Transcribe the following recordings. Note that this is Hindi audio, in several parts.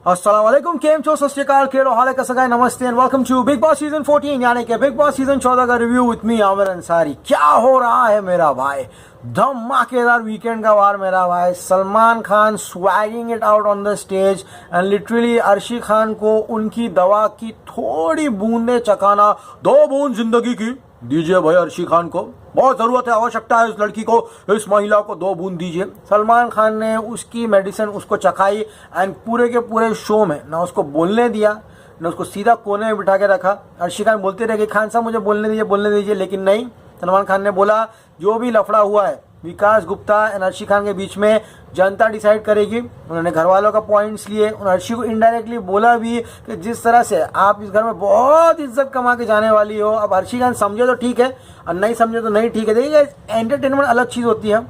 अस्सलामुअलैकुम, केम छो, सत श्री अकाल, केड़ो हाल है, कैसा गाय, नमस्ते and welcome to big boss season 14 यानी कि बिग बॉस सीजन 14 का review with me Aamir Ansari. क्या हो रहा है मेरा भाई, धमाकेदार वीकेंड का वार मेरा भाई। Salman Khan swagging it out on the stage and literally Arshi Khan को उनकी दवा की थोड़ी बूंदे चखाना, 2 बूंद जिंदगी की दीजिए भाई अर्शी खान को, बहुत जरूरत है, आवश्यकता है इस लड़की को, इस महिला को 2 बूंद दीजिए। सलमान खान ने उसकी मेडिसिन उसको चखाई एंड पूरे के पूरे शो में ना उसको बोलने दिया, ना उसको सीधा कोने में बिठा के रखा। अर्शी खान बोलते रहे कि खान साहब मुझे बोलने दीजिए, लेकिन नहीं, सलमान खान ने बोला जो भी लफड़ा हुआ है विकास गुप्ता एंड अर्शी खान के बीच में जनता डिसाइड करेगी। उन्होंने घर वालों का पॉइंट्स लिए, उन्होंने अर्शी को इनडायरेक्टली बोला भी कि जिस तरह से आप इस घर में बहुत इज्जत कमा के जाने वाली हो, अब अर्शी खान समझे तो ठीक है और नहीं समझे तो नहीं ठीक है। देखिए एंटरटेनमेंट अलग चीज़ होती है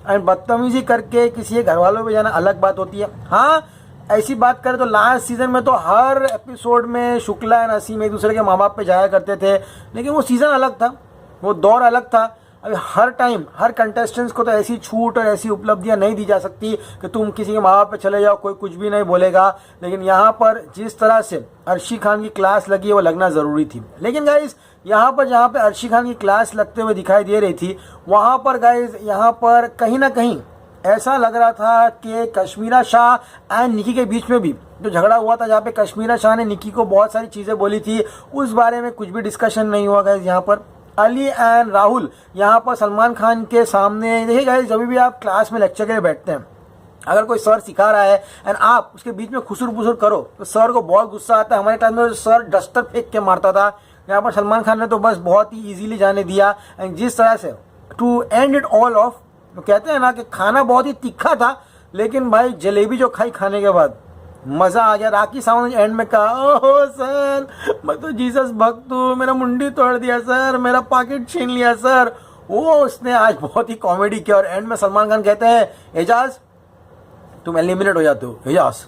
एंड बदतमीजी करके किसी के घर वालों पे जाना अलग बात होती है। हाँ, ऐसी बात करें तो लास्ट सीजन में तो हर एपिसोड में शुक्ला एंड नसीम एक दूसरे के माँ बाप पे जाया करते थे, लेकिन वो सीज़न अलग था, वो दौर अलग था। अभी हर टाइम हर कंटेस्टेंट्स को तो ऐसी छूट और ऐसी उपलब्धियां नहीं दी जा सकती कि तुम किसी के माँ बाप पे चले जाओ, कोई कुछ भी नहीं बोलेगा। लेकिन यहाँ पर जिस तरह से अर्शी खान की क्लास लगी है वो लगना ज़रूरी थी। लेकिन गाइज यहाँ पर जहाँ पे अर्शी खान की क्लास लगते हुए दिखाई दे रही थी, वहाँ पर गाइज यहाँ पर कहीं ना कहीं ऐसा लग रहा था कि कश्मीरा शाह एंड निकी के बीच में भी जो झगड़ा हुआ था, जहाँ पे कश्मीरा शाह ने निकी को बहुत सारी चीज़ें बोली थी, उस बारे में कुछ भी डिस्कशन नहीं हुआ गाइज। यहाँ पर अली एंड राहुल यहाँ पर सलमान खान के सामने, देखिए गाइस, जब भी आप क्लास में लेक्चर के लिए बैठते हैं, अगर कोई सर सिखा रहा है एंड आप उसके बीच में खुसुर फुसुर करो तो सर को बहुत गुस्सा आता है। हमारे टाइम में सर डस्टर फेंक के मारता था, यहाँ पर सलमान खान ने तो बस बहुत ही इजीली जाने दिया। एंड जिस तरह से to end it all off, तो कहते हैं ना कि खाना बहुत ही तीखा था, लेकिन भाई जलेबी जो खाई खाने के बाद मजा आ गया। राखी सावंत ने एंड में कहा, ओहो सर मैं तो जीसस भक्त हूँ, मेरा मुंडी तोड़ दिया सर, मेरा पॉकेट छीन लिया सर। वो उसने आज बहुत ही कॉमेडी किया और एंड में सलमान खान कहते हैं, एजाज तुम एलिमिनेट हो जाते हो। एजाज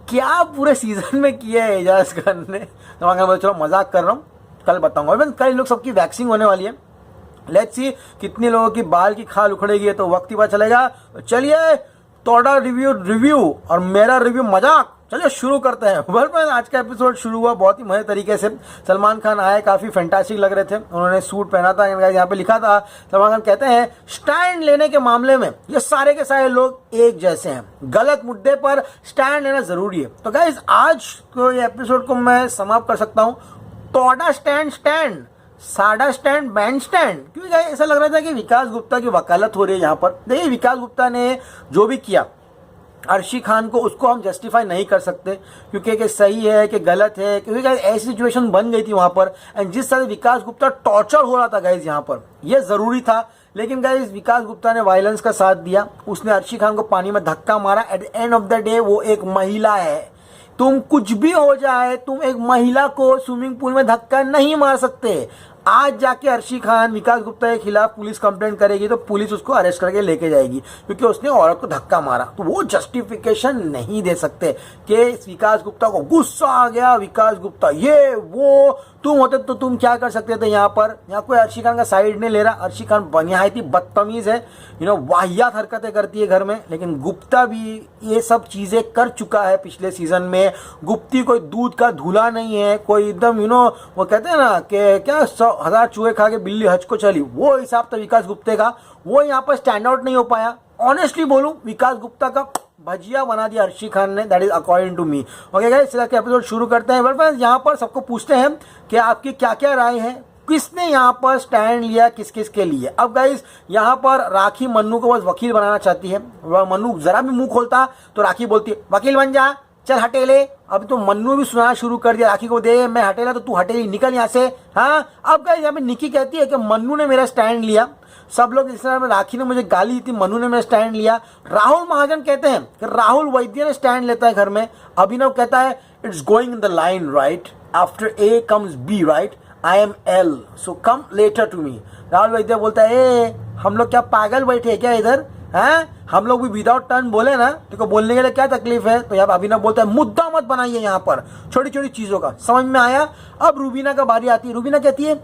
क्या पूरे सीजन में किया है एजाज खान ने। सलमान खान बोले चलो मजाक कर रहा हूँ, कल बताऊंगा। कल लोग सबकी वैक्सीन होने वाली है, लेट्स सी कितने लोगों की बाल की खाल उखड़ेगी, तो वक्त ही पता चलेगा। चलिए तोड़ा रिव्यू और मेरा रिव्यू मजाक, चलिए शुरू करते हैं। वेल आज का एपिसोड शुरू हुआ बहुत ही मजे तरीके से। सलमान खान आए, काफी फैंटास्टिक लग रहे थे, उन्होंने सूट पहना था, यहाँ पे लिखा था, सलमान खान कहते हैं स्टैंड लेने के मामले में ये सारे के सारे लोग एक जैसे हैं, गलत मुद्दे पर स्टैंड लेना जरूरी है। तो गाइज आज को ये एपिसोड को मैं समाप्त कर सकता हूँ, तोड़ा स्टैंड साडा स्टैंड बैंड स्टैंड, क्योंकि ऐसा लग रहा था कि विकास गुप्ता की वकालत हो रही है यहाँ पर। देखिए विकास गुप्ता ने जो भी किया अर्शी खान को, उसको हम जस्टिफाई नहीं कर सकते क्योंकि कि सही है कि गलत है, क्योंकि ऐसी सिचुएशन बन गई थी वहां पर। एंड जिस तरह विकास गुप्ता टॉर्चर हो रहा था गाइज यहाँ पर, यह जरूरी था। लेकिन गाइज विकास गुप्ता ने वायलेंस का साथ दिया, उसने अर्शी खान को पानी में धक्का मारा। At the end of the day वो एक महिला है, तुम कुछ भी हो जाए, तुम एक महिला को स्विमिंग पूल में धक्का नहीं मार सकते। आज जाके अर्शी खान विकास गुप्ता के खिलाफ पुलिस कंप्लेंट करेगी तो पुलिस उसको अरेस्ट करके लेके जाएगी क्योंकि उसने औरत को धक्का मारा। तो वो जस्टिफिकेशन नहीं दे सकते कि विकास गुप्ता को गुस्सा आ गया, विकास गुप्ता ये वो, तुम होते तो तुम क्या कर सकते थे। यहाँ पर यहाँ कोई अर्शी खान का साइड नहीं ले रहा। अर्शी खान निहायती बदतमीज है, वाहियात हरकतें करती है घर में, लेकिन गुप्ता भी ये सब चीजें कर चुका है पिछले सीजन में। गुप्ती कोई दूध का धूला नहीं है, कोई एकदम वो कहते हैं ना कि क्या 100,000 चूहे खा के बिल्ली हज को चली, वो हिसाब था विकास गुप्ते का। वो यहाँ पर स्टैंड आउट नहीं हो पाया। ऑनेस्टली बोलूं, विकास गुप्ता का भजिया बना दिया अर्शी खान ने, that is according to me. Okay guys, इस के एपिसोड शुरू करते हैं। बट यहाँ पर सबको पूछते हैं कि आपकी क्या क्या राय है, किसने यहाँ पर स्टैंड लिया किस किस के लिए। अब गाइस यहाँ पर राखी मन्नू को बस वकील बनाना चाहती है। मन्नू जरा भी मुंह खोलता तो राखी बोलती है वकील बन जा, चल हटेले। अब तो मन्नू भी सुनाना शुरू कर दिया राखी को, दे मैं हटेला तो तू हटेली, निकल यहाँ से। हाँ, अब गाइस यहाँ पे निकी कहती है कि मन्नू ने मेरा स्टैंड लिया। सब लोग इस तरह में, राखी ने मुझे गाली दी थी, मन्नू ने मेरा स्टैंड लिया। राहुल महाजन कहते हैं कि राहुल वैद्य ने स्टैंड लेता है घर में। अभिनव कहता है it's going in the line right, after A comes B right, I am L so come later to me. Rahul Vaidya बोलता है ए हम लोग क्या पागल बैठे हैं क्या इधर, हैं हम लोग भी विदाउट टर्न बोले ना, तो बोलने के लिए क्या तकलीफ है। तो यहाँ अभिनव बोलता है मुद्दा मत बनाइए यहाँ पर छोटी छोटी चीजों का, समझ में आया। अब रूबीना का बारी आती है। रूबीना कहती है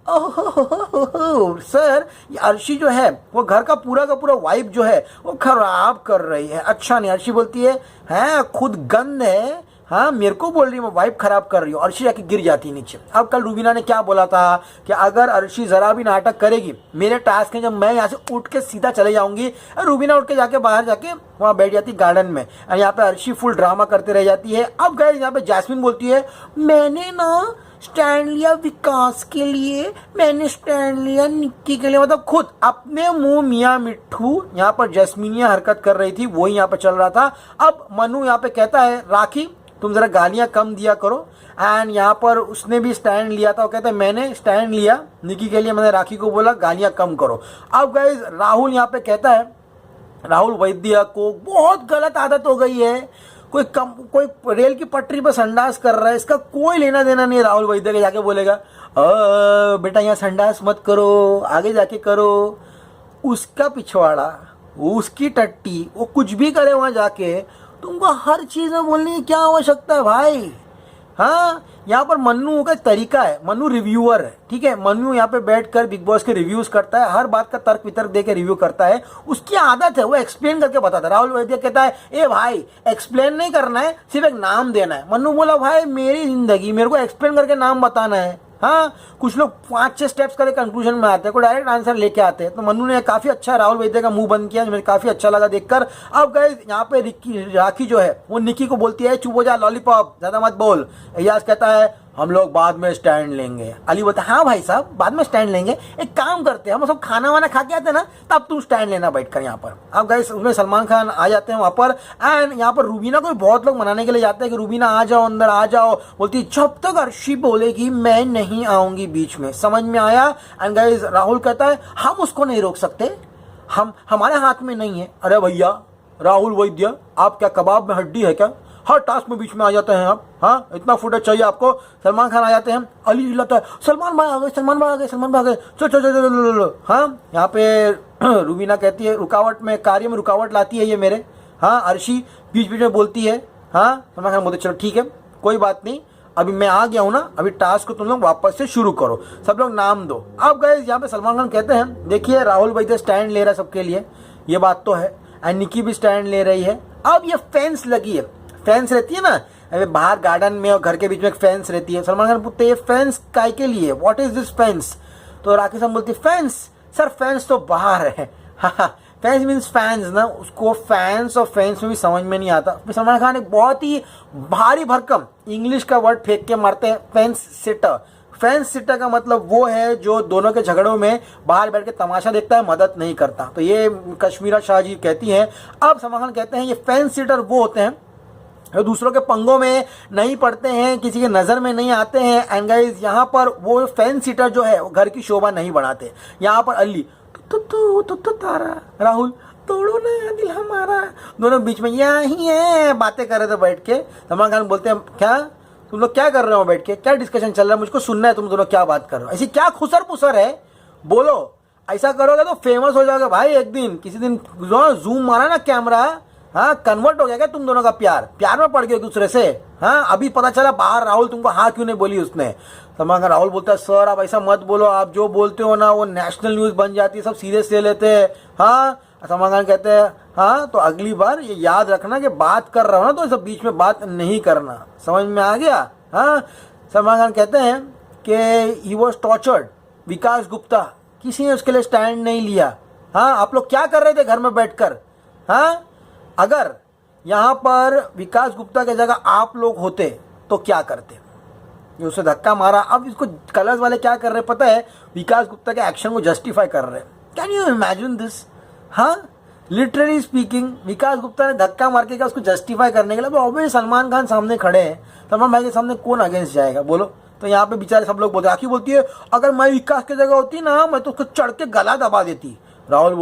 ओह सर, ये अर्शी जो है वो घर का पूरा वाइब जो है वो खराब कर रही है। अच्छा नहीं, अर्शी बोलती है खुद गंद है, हाँ मेरे को बोल रही है मैं वाइब खराब कर रही हूँ। अर्शी जाके गिर जाती नीचे। अब कल रूबीना ने क्या बोला था कि अगर अर्शी जरा भी नाटक करेगी मेरे टास्क है, जब मैं यहाँ से उठ के सीधा चले जाऊंगी। रूबीना उठ के जाके बाहर जाके वहाँ बैठ जाती गार्डन में, और यहाँ पे अर्शी फुल ड्रामा करते रह जाती है। अब गए यहाँ पे जैस्मिन बोलती है मैंने ना स्टैंड लिया विकास के लिए, मैंने स्टैंड लिया निक्की के लिए। मतलब खुद अपने मुंह मियाँ मिट्ठू यहाँ पर जैस्मिनिया हरकत कर रही थी, वही यहाँ पे चल रहा था। अब मनु यहाँ पे कहता है राखी तुम जरा गालियां कम दिया करो, एंड यहाँ पर उसने भी स्टैंड लिया था। वो कहता है मैंने स्टैंड लिया निकी के लिए, मैंने राखी को बोला गालियां कम करो। अब गाइस राहुल यहाँ पे कहता है, राहुल वैद्य को बहुत गलत आदत हो गई है, कोई रेल की पटरी पर संडास कर रहा है, इसका कोई लेना देना नहीं। राहुल वैद्य के जाके बोलेगा बेटा यहाँ संडास मत करो, आगे जाके करो। उसका पिछवाड़ा, उसकी टट्टी, वो कुछ भी करे वहां जाके, तुमको हर चीज में बोलने की क्या आवश्यकता है भाई। हाँ, यहाँ पर मन्नू का तरीका है, मन्नू रिव्यूअर है, ठीक है। मन्नू यहाँ पे बैठकर बिग बॉस के रिव्यूज करता है, हर बात का तर्क वितर्क दे के रिव्यू करता है, उसकी आदत है, वो एक्सप्लेन करके बताता है। राहुल वैद्य कहता है ए भाई एक्सप्लेन नहीं करना है, सिर्फ एक नाम देना है। मन्नू बोला भाई मेरी जिंदगी, मेरे को एक्सप्लेन करके नाम बताना है। हाँ, कुछ लोग 5-6 स्टेप्स करके कंक्लूजन में आते हैं, कोई डायरेक्ट आंसर लेके आते हैं। तो मन्नू ने काफी अच्छा राहुल वैद्य का मुंह बंद किया, मुझे काफी अच्छा लगा देखकर। अब गए यहाँ पे राखी जो है वो निकी को बोलती है चुप हो जा लॉलीपॉप, ज्यादा मत बोल। एजाज कहता है हम लोग बाद में स्टैंड लेंगे। अली बोलता है हाँ भाई साहब बाद में स्टैंड लेंगे, एक काम करते हैं हम सब खाना वाना खा के आते हैं ना, तब तुम स्टैंड लेना बैठकर यहाँ पर। अब गाइस उसमें सलमान खान आ जाते हैं वहां पर, एंड यहाँ पर रूबीना को बहुत लोग मनाने के लिए जाते हैं कि रूबीना आ जाओ अंदर आ जाओ। बोलती जब तक अर्शी बोलेगी मैं नहीं आऊंगी बीच में, समझ में आया। एंड गाइस राहुल कहता है हम उसको नहीं रोक सकते, हमारे हाथ में नहीं है। अरे भैया राहुल वैद्य आप क्या कबाब में हड्डी है क्या, हर टास्क में बीच में आ जाते हैं आप। हाँ, इतना फुटेज चाहिए आपको। सलमान खान आ जाते हैं, अली चिल्लाता है सलमान भाई आ गए, सलमान भाई आ गए, सलमान भाई आ गए, चलो चलो चलो चलो। हाँ, यहाँ पे रूबीना कहती है रुकावट में, कार्य में रुकावट लाती है ये मेरे। हाँ, अर्शी बीच बीच में बोलती है। हाँ, सलमान खान बोलते चलो ठीक है कोई बात नहीं, अभी मैं आ गया हूँ ना, अभी टास्क को तुम लोग वापस से शुरू करो, सब लोग नाम दो। अब गए यहाँ पे सलमान खान कहते हैं देखिए राहुल भाई तो स्टैंड ले रहा है सबके लिए, ये बात तो है, एंड निकी भी स्टैंड ले रही है। अब ये फेंस लगी है, फेंस रहती है ना अभी बाहर गार्डन में और घर के बीच में एक फेंस रहती है। सलमान खान पूछते हैं फेंस काय के लिए, व्हाट इज दिस फेंस। तो राकेश हम बोलती है फेंस सर, फेंस तो बाहर है। फेंस मीन्स फैंस ना, उसको फैंस और फेंस में भी समझ में नहीं आता। सलमान खान एक बहुत ही भारी भरकम इंग्लिश का वर्ड फेंक के मारते हैं, फेंस सिटर। फेंस सिटर का मतलब वो है जो दोनों के झगड़ों में बाहर बैठ के तमाशा देखता है, मदद नहीं करता। तो ये कश्मीरा शाह जी कहती हैं। अब सलमान खान कहते हैं ये फेंस सिटर वो होते हैं जो दूसरों के पंगों में नहीं पड़ते हैं, किसी के नजर में नहीं आते हैं। एंड गाइस यहाँ पर वो फेंस सिटर जो है वो घर की शोभा नहीं बढ़ाते। यहाँ पर अली तो तारा, राहुल तोड़ो ना दिल हमारा, दोनों बीच में यही है बातें कर रहे थे बैठ के। सलमान खान बोलते हैं क्या तुम लोग क्या कर रहे हो बैठ के, क्या डिस्कशन चल रहा है, मुझको सुनना है तुम दोनों क्या बात कर रहे हो, ऐसी क्या खुसर पुसर है, बोलो। ऐसा करोगे तो फेमस हो जाओगे भाई एक दिन, किसी दिन जूम मारा ना कैमरा, हाँ कन्वर्ट हो गया क्या तुम दोनों का प्यार में पड़ गए दूसरे से। हाँ, अभी पता चला बाहर राहुल तुमको हाँ क्यों नहीं बोली उसने। सलमान खान राहुल बोलता है सर आप ऐसा मत बोलो, आप जो बोलते हो ना वो नेशनल न्यूज बन जाती है, सब सीरियस ले लेते हैं। हाँ, सलमान खान कहते हैं हाँ तो अगली बार ये याद रखना कि बात कर रहा हो ना तो सब बीच में बात नहीं करना, समझ में आ गया। हाँ, सलमान खान कहते हैं कि ही वॉज टॉर्चर्ड, विकास गुप्ता, किसी ने उसके लिए स्टैंड नहीं लिया। हाँ, आप लोग क्या कर रहे थे घर में बैठकर। हाँ, अगर यहाँ पर विकास गुप्ता की जगह आप लोग होते तो क्या करते, ये उसे धक्का मारा। अब इसको कलर्स वाले क्या कर रहे पता है, विकास गुप्ता के एक्शन को जस्टिफाई कर रहे हैं। Can you imagine this. हाँ, लिटरली स्पीकिंग विकास गुप्ता ने धक्का मार के उसको जस्टिफाई करने के लिए, ऑब्वियसली सलमान खान सामने खड़े हैं, सलमान भाई के सामने कौन अगेंस्ट जाएगा बोलो। तो यहाँ पे बेचारे सब लोग बोलते, आखिर बोलती है अगर मैं विकास की जगह होती ना मैं तो उसको चढ़ के गला दबा देती। राहुल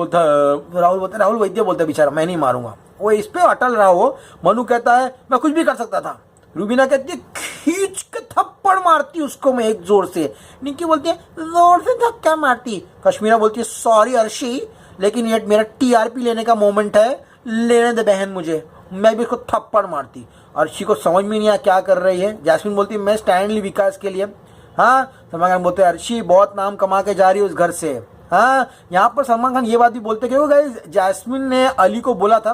वैद्य बोलता है बेचारा मैं नहीं मारूंगा, वो इस पे अटल रहा हो। मनु कहता है मैं कुछ भी कर सकता था। रूबीना कहती है खींच के थप्पड़ मारती उसको मैं एक जोर से। निक्की बोलती है जोर से धक्का मारती। कश्मीरा बोलती है सॉरी अर्शी, लेकिन ये मेरा टीआरपी लेने का मोमेंट है, लेने दे बहन मुझे, मैं भी उसको थप्पड़ मारती। अर्शी को समझ में नहीं आया क्या कर रही है। जैस्मिन बोलती है मैं स्टैंड ली विकास के लिए। हाँ, सलमान खान बोलते हैं अर्शी बहुत नाम कमा के जा रही है उस घर से। हाँ, यहाँ पर सलमान खान ये बात भी बोलते क्योंकि गाइस जैस्मिन ने अली को बोला था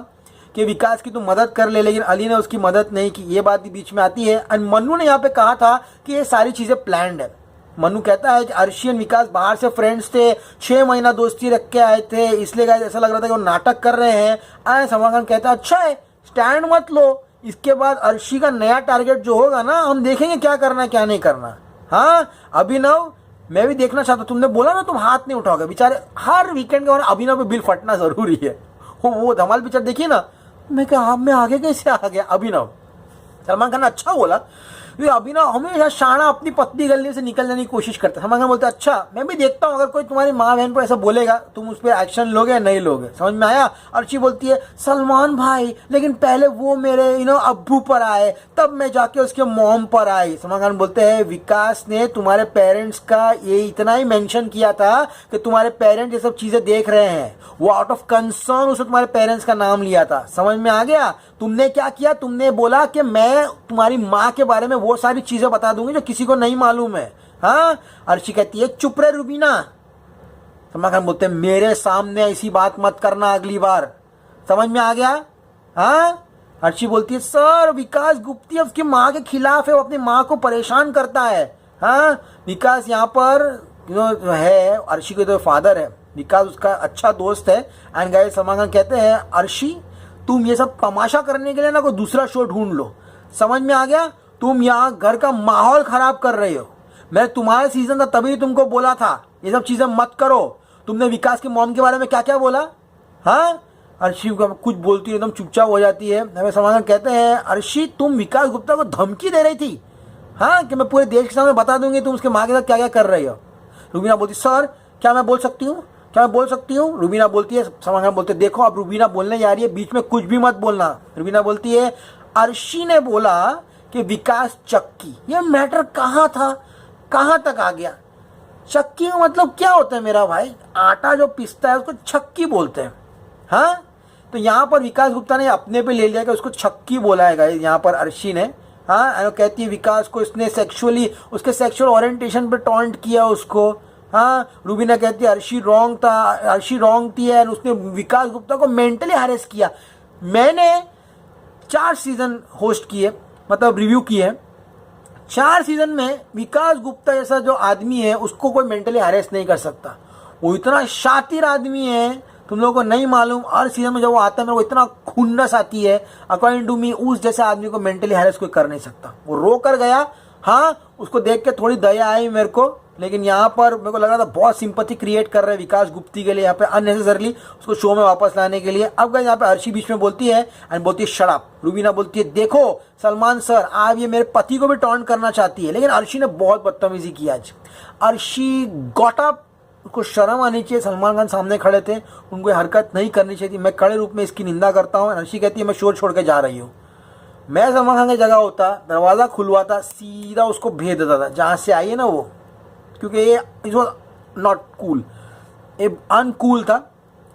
कि विकास की तू मदद कर ले, लेकिन अली ने उसकी मदद नहीं की, ये बात भी बीच में आती है। एंड मन्नू ने यहाँ पे कहा था कि ये सारी चीजें प्लान्ड है। मन्नू कहता है कि अर्शी और विकास बाहर से फ्रेंड्स थे, 6 महीना दोस्ती रख के आए थे, इसलिए गाइस ऐसा लग रहा था कि वो नाटक कर रहे हैं। सलमान खान कहता है अच्छा है, स्टैंड मत लो, इसके बाद अर्शी का नया टारगेट जो होगा ना, हम देखेंगे क्या करना है क्या नहीं करना। हाँ अभिनव, मैं भी देखना चाहता हूँ, तुमने बोला ना तुम हाथ नहीं उठाओगे, बेचारे हर वीकेंड के बाद अभिनव पे बिल फटना जरूरी है। वो धमाल पिक्चर देखी ना, मैं क्या मैं आगे कैसे आ गया अभिनव। सलमान खान ने अच्छा बोला, ये अभिनव हमेशा शाना अपनी पत्नी गलने से निकल जाने की कोशिश करता है। सलमान खान बोलते अच्छा मैं भी देखता हूँ, अगर कोई तुम्हारी माँ बहन पर ऐसा बोलेगा तुम उस पर एक्शन लोगे या नहीं लोगे, समझ में आया। अर्शी बोलती है सलमान भाई लेकिन पहले वो मेरे अब्बू पर आए, तब मैं जाके उसके मॉम पर आई। सलमान खान बोलते हैं विकास ने तुम्हारे पेरेंट्स का ये इतना ही मेंशन किया था कि तुम्हारे पेरेंट्स ये सब चीजें देख रहे हैं, वो आउट ऑफ कंसर्न उसने तुम्हारे पेरेंट्स का नाम लिया था, समझ में आ गया। तुमने क्या किया, तुमने बोला कि मैं तुम्हारी माँ के बारे में वो सारी चीजें बता दूंगी जो किसी को नहीं मालूम है। हाँ, अर्शी कहती है चुप रहे रुबीना। सलमान खान बोलते हैं मेरे सामने ऐसी बात मत करना अगली बार, समझ में आ गया। हाँ, अर्शी बोलती है सर विकास गुप्ती उसकी माँ के खिलाफ है, वो अपनी माँ को परेशान करता है। हाँ, विकास यहाँ पर है, अर्शी के तो फादर है, विकास उसका अच्छा दोस्त है। एंड गाइस सलमान खान कहते हैं अर्शी तुम ये सब तमाशा करने के लिए ना कोई दूसरा शो ढूंढ लो, समझ में आ गया। तुम यहाँ घर का माहौल खराब कर रहे हो, मैं तुम्हारे सीजन था तभी तुमको बोला था ये सब चीजें मत करो। तुमने विकास के मॉम के बारे में क्या क्या बोला। हाँ, अर्शी कुछ बोलती है एकदम चुपचाप हो जाती है। हमें सलमान खान कहते हैं अर्शी तुम विकास गुप्ता को धमकी दे रही थी, हाँ, कि मैं पूरे देश के सामने बता दूंगी तुम उसके माँ के साथ क्या क्या कर रही हो। रुबीना बोलती सर क्या मैं बोल सकती हूँ, क्या मैं बोल सकती हूँ। रुबीना बोलती है, सलमान खान बोलते देखो अब रुबीना बोलने जा रही है, बीच में कुछ भी मत बोलना। रुबीना बोलती है अर्शी ने बोला कि विकास चक्की, ये मैटर कहाँ था कहाँ तक आ गया। चक्की का मतलब क्या होता है मेरा भाई, आटा जो पिसता है उसको छक्की बोलते हैं। हाँ, तो यहाँ पर विकास गुप्ता ने अपने पे ले लिया कि उसको छक्की बोला है गाइस यहाँ पर अर्शी ने। हाँ, कहती है विकास को इसने सेक्सुअली उसके सेक्सुअल ओरिएंटेशन पे टॉन्ट किया उसको। हाँ, रूबीना कहती है अर्शी रॉन्ग था, अर्शी रॉन्ग थी एंड उसने विकास गुप्ता को मेंटली हैरेस किया। मैंने 4 सीजन होस्ट किए, मतलब रिव्यू किए, 4 सीजन में विकास गुप्ता जैसा जो आदमी है उसको कोई मेंटली हैरेस नहीं कर सकता। वो इतना शातिर आदमी है, तुम लोगों को नहीं मालूम। हर सीजन में जब वो आता है मेरे को इतना खुन्नस आती है, अकॉर्डिंग टू मी उस जैसे आदमी को मेंटली हैरेस कोई कर नहीं सकता। वो रो कर गया, हाँ, उसको देख के थोड़ी दया आई मेरे को, लेकिन यहाँ पर मेरे को लग रहा था बहुत सिंपैथी क्रिएट कर रहे हैं विकास गुप्ती के लिए यहाँ पे अननेसेसरली उसको शो में वापस लाने के लिए। अब यहाँ पे अर्शी बीच में बोलती है एंड बोलती है शट अप। रूबीना बोलती है देखो सलमान सर आप ये मेरे पति को भी टॉन्ट करना चाहती है, लेकिन अर्शी ने बहुत बदतमीजी की आज। अर्शी गॉट अप, उसको शर्म आनी चाहिए, सलमान खान सामने खड़े थे, उनको हरकत नहीं करनी चाहिए थी। मैं कड़े रूप में इसकी निंदा करता हूँ। अर्शी कहती है मैं शोर छोड़ के जा रही हूँ। मैं सलमान खान की जगह होता, दरवाज़ा खुलवाता, सीधा उसको भेज देता था जहाँ से आई है ना वो, क्योंकि ये इट वॉज नॉट कूल, ये अनकूल था।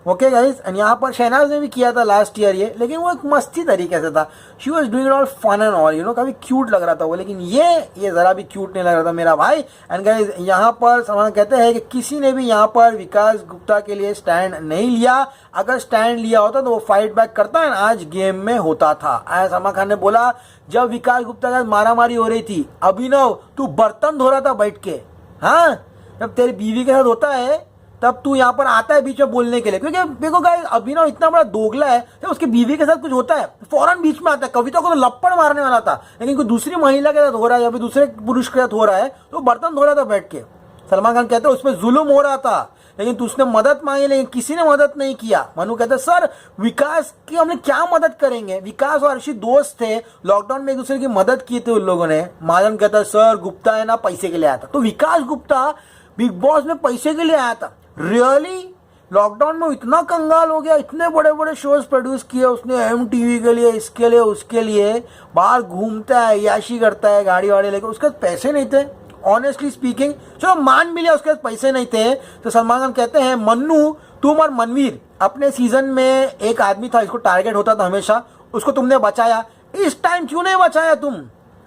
ओके गाइस, एंड यहाँ पर शहनाज ने भी किया था लास्ट ईयर ये, लेकिन वो एक मस्ती तरीके से था। She was doing all fun and all, काफ़ी क्यूट लग रहा था वो, लेकिन ये ज़रा भी क्यूट नहीं लग रहा था मेरा भाई। एंड गाइस यहाँ पर सलमान कहते हैं कि किसी ने भी यहाँ पर विकास गुप्ता के लिए स्टैंड नहीं लिया, अगर स्टैंड लिया होता तो वो फाइट बैक करता है आज गेम में होता था। सलमान खान ने बोला जब विकास गुप्ता के साथ मारामारी हो रही थी, अभिनव तू बर्तन धो रहा था बैठ के। हाँ, जब तेरी बीवी के साथ होता है तब तू यहाँ पर आता है बीच में बोलने के लिए, क्योंकि देखो गाइस अभिनव इतना बड़ा दोगला है, जब उसकी बीवी के साथ कुछ होता है फौरन बीच में आता है। कविता को तो लप्पड़ मारने वाला था, लेकिन कोई दूसरी महिला के साथ हो रहा है या फिर दूसरे पुरुष के साथ हो रहा है तो बर्तन धो रहा था बैठ के। सलमान खान कहते हैं उसमें जुल्म हो रहा था, लेकिन तू उसने मदद मांगी, लेकिन किसी ने मदद नहीं किया। मनु कहता है सर विकास की हमने क्या मदद करेंगे, विकास और अर्शी दोस्त थे, लॉकडाउन में एक दूसरे की मदद की थी उन लोगों ने। महाजन कहता है सर गुप्ता है ना पैसे के लिए आया था, तो विकास गुप्ता बिग बॉस में पैसे के लिए आया था। रियली लॉकडाउन में इतना कंगाल हो गया, इतने बड़े बड़े शोज प्रोड्यूस किए उसने MTV के लिए, इसके लिए उसके लिए, बाहर घूमता है, याशी करता है गाड़ी वाड़ी लेकर, उसके पास पैसे नहीं थे। ऑनेस्टली स्पीकिंग चलो मान भी लिया उसके पास पैसे नहीं थे, तो सलमान खान कहते हैं मन्नू तुम और मनवीर अपने सीजन में एक आदमी था इसको टारगेट होता था हमेशा, उसको तुमने बचाया, इस टाइम क्यों नहीं बचाया तुम।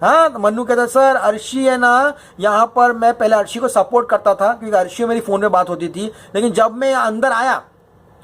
हाँ, तो मन्नू कहता सर अर्शी है ना, यहाँ पर मैं पहले अर्शी को सपोर्ट करता था क्योंकि अर्शी मेरी फ़ोन में बात होती थी, लेकिन जब मैं अंदर आया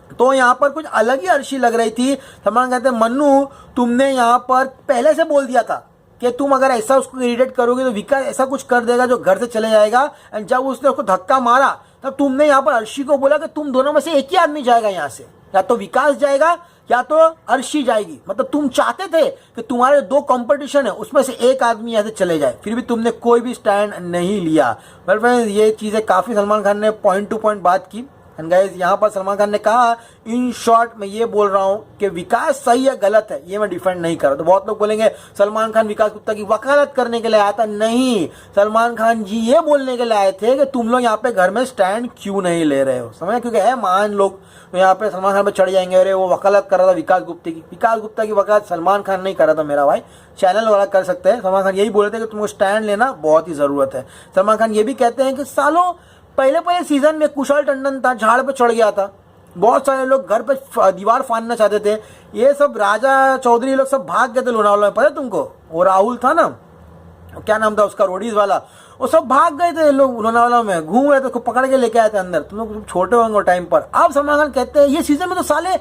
तो यहाँ पर कुछ अलग ही अर्शी लग रही थी। सलमान कहते हैं मन्नू तुमने यहाँ पर पहले से बोल दिया था कि तुम अगर ऐसा उसको इरिटेट करोगे तो विकास ऐसा कुछ कर देगा जो घर से चले जाएगा। एंड जब उसने उसको धक्का मारा तब तुमने यहाँ पर अर्शी को बोला कि तुम दोनों में से एक ही आदमी जाएगा यहाँ से, या तो विकास जाएगा या तो अर्शी जाएगी। मतलब तुम चाहते थे कि तुम्हारे दो कंपटीशन है उसमें से एक आदमी यहाँ से चले जाए, फिर भी तुमने कोई भी स्टैंड नहीं लिया। वेल फ्रेंड्स, ये चीज़ें काफ़ी सलमान खान ने पॉइंट टू पॉइंट बात की। एंड गाइस यहाँ पर सलमान खान ने कहा इन शॉर्ट मैं ये बोल रहा हूँ कि विकास सही है गलत है ये मैं डिफेंड नहीं कर रहा। तो बहुत लोग बोलेंगे सलमान खान विकास गुप्ता की वकालत करने के लिए आया था। नहीं, सलमान खान जी ये बोलने के लिए आए थे कि तुम लोग यहाँ पे घर में स्टैंड क्यों नहीं ले रहे हो, समझे, क्योंकि है महान लोग तो यहाँ पे सलमान खान पे चढ़ जाएंगे, अरे वो वकालत कर रहा था विकास गुप्ता की वकालत सलमान खान नहीं कर रहा था मेरा भाई, चैनल वाला कर सकते हैं। सलमान खान यही बोल रहे थे कि तुमको स्टैंड लेना बहुत ही ज़रूरत है। सलमान खान ये भी कहते हैं कि सालों पहले सीजन में कुशाल टंडन था, झाड़ पे चढ़ गया था, बहुत सारे लोग घर पे दीवार फाड़ना चाहते थे, ये सब राजा चौधरी लोग सब भाग गए थे लोनावाला में, पता है तुमको? वो राहुल था ना, क्या नाम था उसका, रोडीज वाला, वो सब भाग गए थे लोग लोनावाला में, घूम रहे थे, उसको पकड़ के लेके आए थे अंदर। तुम लोग छोटे होंगे टाइम पर। अब सलमान खान कहते हैं ये सीजन में तो साले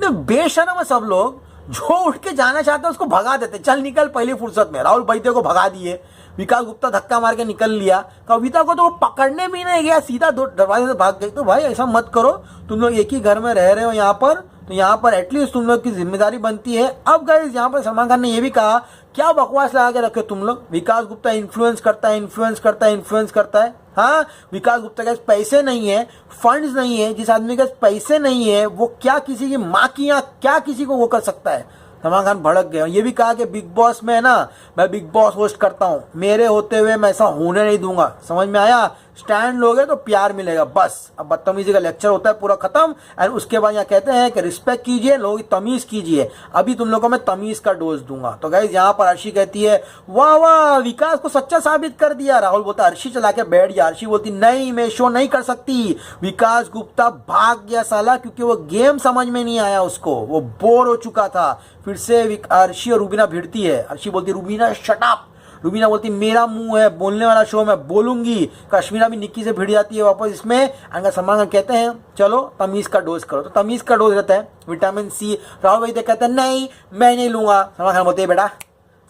बेशरम है सब लोग, जो उठ के जाना चाहते हैं उसको भगा देते, चल निकल पहली फुर्सत में। राहुल वैद्य को भगा दिए, विकास गुप्ता धक्का मार के निकल लिया, कविता को तो वो पकड़ने भी नहीं गया, सीधा दरवाजे से भाग गई। तो भाई ऐसा मत करो, तुम लोग एक ही घर में रह रहे हो यहाँ पर, तो यहाँ पर एटलीस्ट तुम लोग की जिम्मेदारी बनती है। अब गाइस यहाँ पर सलमान खान ने ये भी कहा क्या बकवास लगा के रखे तुम लोग, विकास गुप्ता इन्फ्लुएंस करता है। हाँ, विकास गुप्ता के पास पैसे नहीं है, फंड्स नहीं है, जिस आदमी के पास पैसे नहीं है वो क्या किसी की माँ की या क्या किसी को वो कर सकता है। सलमान खान भड़क गए। ये भी कहा कि बिग बॉस में है ना, मैं बिग बॉस होस्ट करता हूँ, मेरे होते हुए मैं ऐसा होने नहीं दूंगा, समझ में आया, स्टैंड लोगे तो प्यार मिलेगा बस। अब बदतमीजी का लेक्चर होता है पूरा खत्म। एंड उसके बाद यहाँ कहते हैं कि रिस्पेक्ट कीजिए, लोगों की तमीज कीजिए, अभी तुम लोगों को मैं तमीज का डोज दूंगा। तो गाइस यहाँ पर अर्शी कहती है वाह वाह विकास को सच्चा साबित कर दिया। राहुल बोलता अर्शी चला के बैठ गया, अर्शी बोलती नहीं मैं शो नहीं कर सकती। विकास गुप्ता भाग गया साला, क्योंकि वो गेम समझ में नहीं आया उसको, वो बोर हो चुका था। फिर से अर्शी और रूबीना भिड़ती है, अर्शी बोलती रूबीना शट अप, रूबीना बोलती मेरा मुंह है, बोलने वाला शो मैं बोलूंगी। कश्मीरा भी निक्की से भिड़ जाती है वापस इसमें। अनका सलमान खान कहते हैं चलो तमीज का डोज करो, तो तमीज का डोज रहता है विटामिन सी। राहुल वैद्य कहते हैं नहीं मैं नहीं लूंगा। सलमान खान बोलते हैं बेटा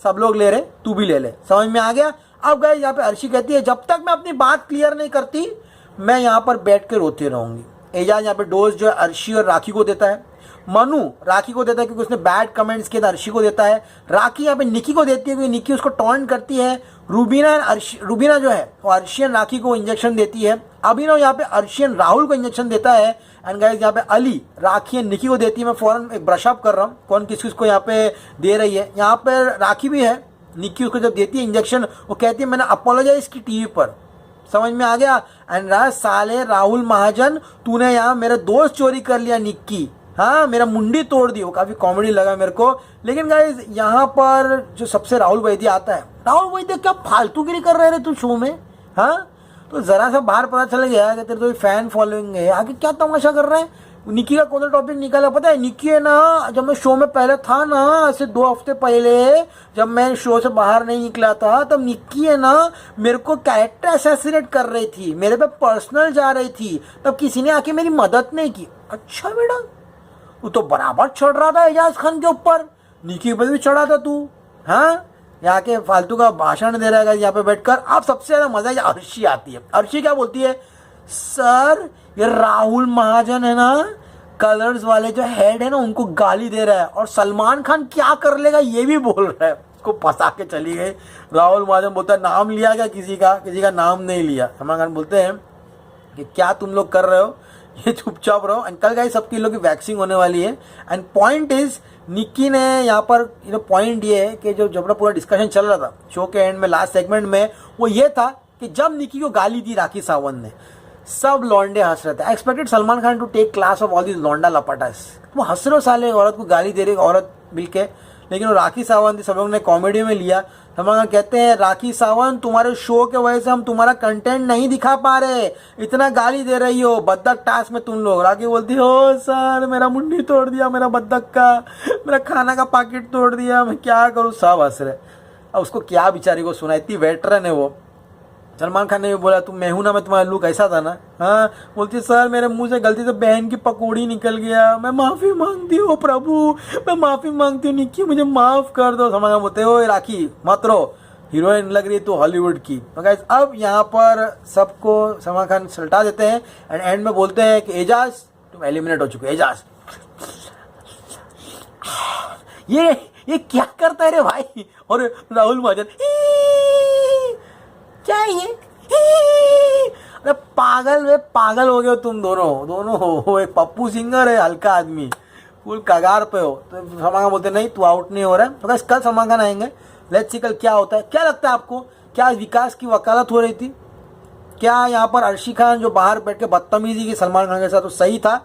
सब लोग ले रहे तू भी ले ले, समझ में आ गया। अब गाइस यहाँ पे अर्शी कहती है जब तक मैं अपनी बात क्लियर नहीं करती मैं यहाँ पर बैठ के रोती रहूंगी। एजाज यहाँ पे डोज जो है अर्शी और राखी को देता है, मनु राखी को देता है क्योंकि उसने बैड कमेंट्स किए, अर्शी को देता है। राखी यहाँ पे निकी को देती है क्योंकि निकी उसको टॉन्ट करती है। रूबीना जो है वो अर्शियन राखी को इंजेक्शन देती है। अभिनव यहाँ पे अर्शियन राहुल को इंजेक्शन देता है। एंड गाइस यहाँ पे अली राखी निकी को देती है। मैं फौरन एक ब्रश अप कर रहा हूँ कौन किस को यहाँ पे दे रही है। यहाँ पे राखी भी है, निकी उसको जब देती है इंजेक्शन वो कहती है मैंने अपोलोजाइज की टीवी पर, समझ में आ गया। एंड साले राहुल महाजन तूने यहाँ मेरे दोस्त चोरी कर लिया निक्की, हाँ मेरा मुंडी तोड़ दी। वो काफी कॉमेडी लगा मेरे को। लेकिन गाइज यहाँ पर जो सबसे राहुल वैद्य आता है, राहुल वैद्य क्या फालतूगिरी कर रहे थे तू शो में, हाँ तो जरा सा बाहर पता चल गया कि तेरे तो फैन फॉलोइंग है, आगे क्या तमाशा कर रहे हैं। निक्की का कौन सा टॉपिक निकाला पता है? निक्की है ना जब मैं शो में पहले था ना, ऐसे 2 हफ्ते पहले जब मैं शो से बाहर नहीं निकला था तब निक्की है ना मेरे को कैरेक्टर असैसिनेट कर रही थी, मेरे पे पर्सनल जा रही थी, तब किसी ने आके मेरी मदद नहीं की। अच्छा बेटा वो तो बराबर चढ़ रहा था एजाज खान के ऊपर, निकी पर भी चढ़ा था तू, हाँ यहाँ के फालतू का भाषण दे रहा है यहाँ पे बैठकर। अब सबसे ज्यादा मजा अर्शी आती है। अर्शी क्या बोलती है, सर ये राहुल महाजन है ना कलर्स वाले जो हेड है ना उनको गाली दे रहा है और सलमान खान क्या कर लेगा ये भी बोल रहा है। उसको फंसा के चली गई। राहुल महाजन बोलता है नाम लिया क्या किसी का नाम नहीं लिया। सलमान खान बोलते हैं कि क्या तुम लोग कर रहे हो, ये चुपचाप रहो। एंड कल गाइस सबकी लोग की वैक्सिंग होने वाली है। एंड पॉइंट इज निक्की ने यहाँ पर पॉइंट ये है कि जो अपना पूरा डिस्कशन चल रहा था शो के एंड में लास्ट सेगमेंट में वो ये था कि जब निक्की को गाली दी राखी सावंत ने सब लौंडे हंस रहे थे। I expected Salman Khan to take class of all this लौंडा लपाटास। वो हंस रहे साले औरत को गाली दे रही औरत मिलके, लेकिन वो राखी सावंत सब लोग ने कॉमेडी में लिया। सलमान खान कहते हैं राखी सावंत तुम्हारे शो के वजह से हम तुम्हारा कंटेंट नहीं दिखा पा रहे, इतना गाली दे रही हो बद्दक टास्क में तुम लोग। राखी बोलती हो सर मेरा मुंडी तोड़ दिया, मेरा बद्दक का, मेरा खाना का पैकेट तोड़ दिया, मैं क्या करूँ, सब हंस रहे। अब उसको क्या बेचारी को सुना, इतनी वेटरन है वो। सलमान खान ने भी बोला तुम मैं हूं ना, मैं तुम्हारा लुक ऐसा था ना। हाँ, बोलती सर मेरे मुंह से गलती से बहन की पकौड़ी निकल गया, मैं माफी मांगती हूँ प्रभु, मैं माफी मांगती हूँ निक्की, मुझे माफ कर दो। सलमान खान बोलते हो राखी मत रो, हीरोइन लग रही है तो हॉलीवुड की। तो गाइस अब यहाँ पर सबको सलमान खान सल्टा देते हैं एंड एंड में बोलते हैं कि एजाज तुम एलिमिनेट हो चुके हो। एजाज ये क्या करता है रे भाई। और राहुल महाजन क्या है ये, अरे पागल वे पागल हो गए हो तुम दोनों हो। एक पप्पू सिंगर है हल्का आदमी, फुल कगार पे हो। तो सलमान खान बोलते नहीं तू आउट नहीं हो रहा है। तो गाइस कल सलमान खान आएंगे, लेट्स सी कल क्या होता है। क्या लगता है आपको, क्या विकास की वकालत हो रही थी? क्या यहाँ पर अर्शी खान जो बाहर बैठ के बदतमीजी की सलमान खान के साथ तो सही था?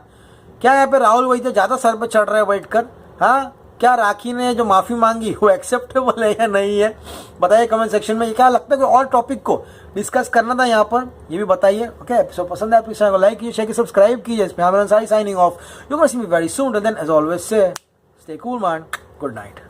क्या यहाँ पे राहुल वही तो ज़्यादा सर पे चढ़ रहे हैं बैठ कर? हाँ, क्या राखी ने जो माफ़ी मांगी वो एक्सेप्टेबल है या नहीं है? बताइए कमेंट सेक्शन में। क्या लगता है कोई और टॉपिक को डिस्कस करना था यहाँ पर, ये भी बताइए। ओके, एपिसोड पसंद है तो इस चैनल को लाइक कीजिए, शेयर कीजिए, सब्सक्राइब कीजिए। इसमें signing off, you can see me very soon, then as always say stay cool man, good night.